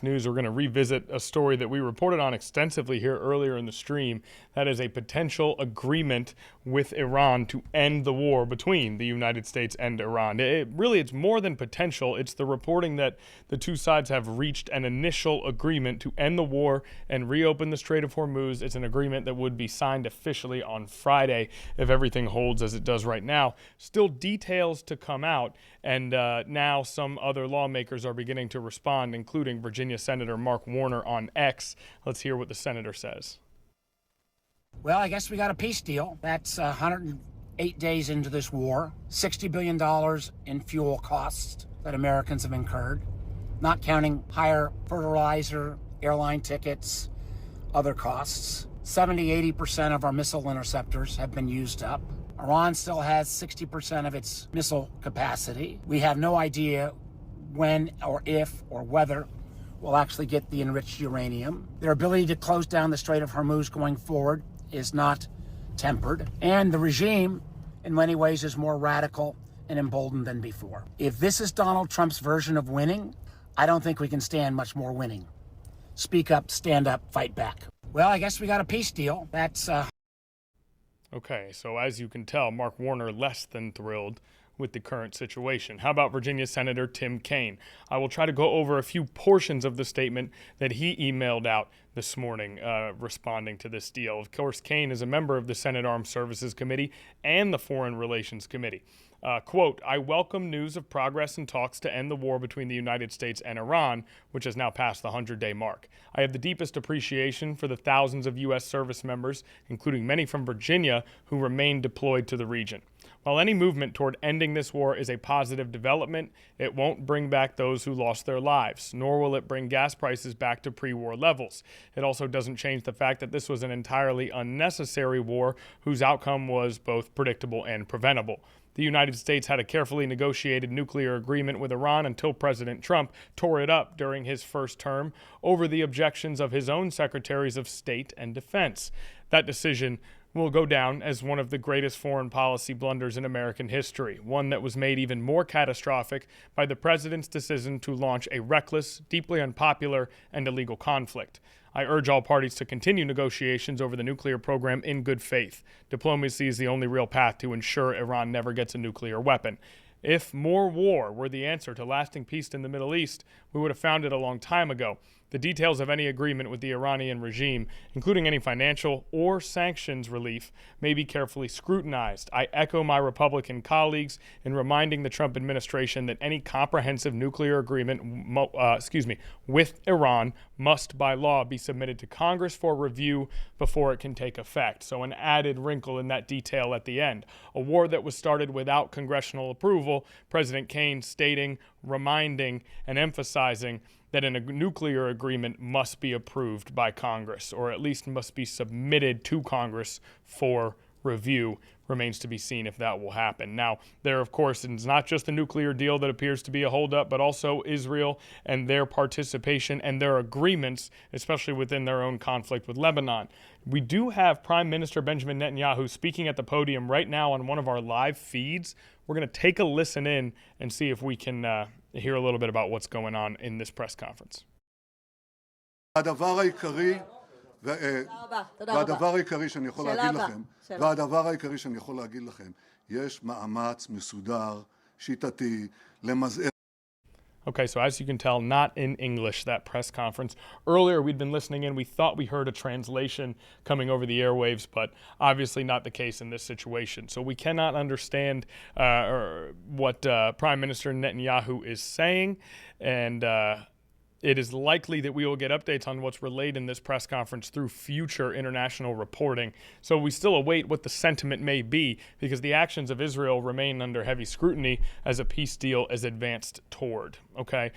News, we're going to revisit a story that we reported on extensively here earlier in the stream. That is a potential agreement with Iran to end the war between the United States and Iran. It's more than potential. It's the reporting that the two sides have reached an initial agreement to end the war and reopen the Strait of Hormuz. It's an agreement that would be signed officially on Friday if everything holds as it does right now. Still details to come out, and now some other lawmakers are beginning to respond, including Virginia Senator Mark Warner on X. Let's hear what the senator says. Well, I guess we got a peace deal. That's 108 days into this war, $60 billion in fuel costs that Americans have incurred, not counting higher fertilizer, airline tickets, other costs. 70-80% of our missile interceptors have been used up. Iran still has 60% of its missile capacity. We have no idea when or if or whether we'll actually get the enriched uranium. Their ability to close down the Strait of Hormuz going forward is not tempered. And the regime, in many ways, is more radical and emboldened than before. If this is Donald Trump's version of winning, I don't think we can stand much more winning. Speak up, stand up, fight back. Well, I guess we got a peace deal. That's Okay, so as you can tell, Mark Warner less than thrilled with the current situation. How about Virginia Senator Tim Kaine? I will try to go over a few portions of the statement that he emailed out this morning responding to this deal. Of course, Kaine is a member of the Senate Armed Services Committee and the Foreign Relations Committee. Quote, I welcome news of progress in talks to end the war between the United States and Iran, which has now passed the 100-day mark. I have the deepest appreciation for the thousands of U.S. service members, including many from Virginia, who remain deployed to the region. While any movement toward ending this war is a positive development, it won't bring back those who lost their lives, nor will it bring gas prices back to pre-war levels. It also doesn't change the fact that this was an entirely unnecessary war whose outcome was both predictable and preventable. The United States had a carefully negotiated nuclear agreement with Iran until President Trump tore it up during his first term over the objections of his own secretaries of state and defense. That decision will go down as one of the greatest foreign policy blunders in American history, one that was made even more catastrophic by the president's decision to launch a reckless, deeply unpopular, and illegal conflict. I urge all parties to continue negotiations over the nuclear program in good faith. Diplomacy is the only real path to ensure Iran never gets a nuclear weapon. If more war were the answer to lasting peace in the Middle East, we would have found it a long time ago. The details of any agreement with the Iranian regime, including any financial or sanctions relief, may be carefully scrutinized. I echo my Republican colleagues in reminding the Trump administration that any comprehensive nuclear agreement with Iran must by law be submitted to Congress for review before it can take effect. So an added wrinkle in that detail at the end. A war that was started without congressional approval, President Kaine stating, reminding, and emphasizing that a nuclear agreement must be approved by Congress, or at least must be submitted to Congress for review. Remains to be seen if that will happen. Now, there, of course, is not just the nuclear deal that appears to be a holdup, but also Israel and their participation and their agreements, especially within their own conflict with Lebanon. We do have Prime Minister Benjamin Netanyahu speaking at the podium right now on one of our live feeds. We're going to take a listen in and see if we can hear a little bit about what's going on in this press conference. והדבר העיקרי שאני יכול להגיד לכם, יש מאמץ מסודר, שיטתי, למזער. Okay, so as you can tell, not in English, that press conference. Earlier, we'd been listening in. We thought we heard a translation coming over the airwaves, but obviously not the case in this situation. So we cannot understand what Prime Minister Netanyahu is saying, and it is likely that we will get updates on what's relayed in this press conference through future international reporting. So we still await what the sentiment may be, because the actions of Israel remain under heavy scrutiny as a peace deal is advanced toward. Okay.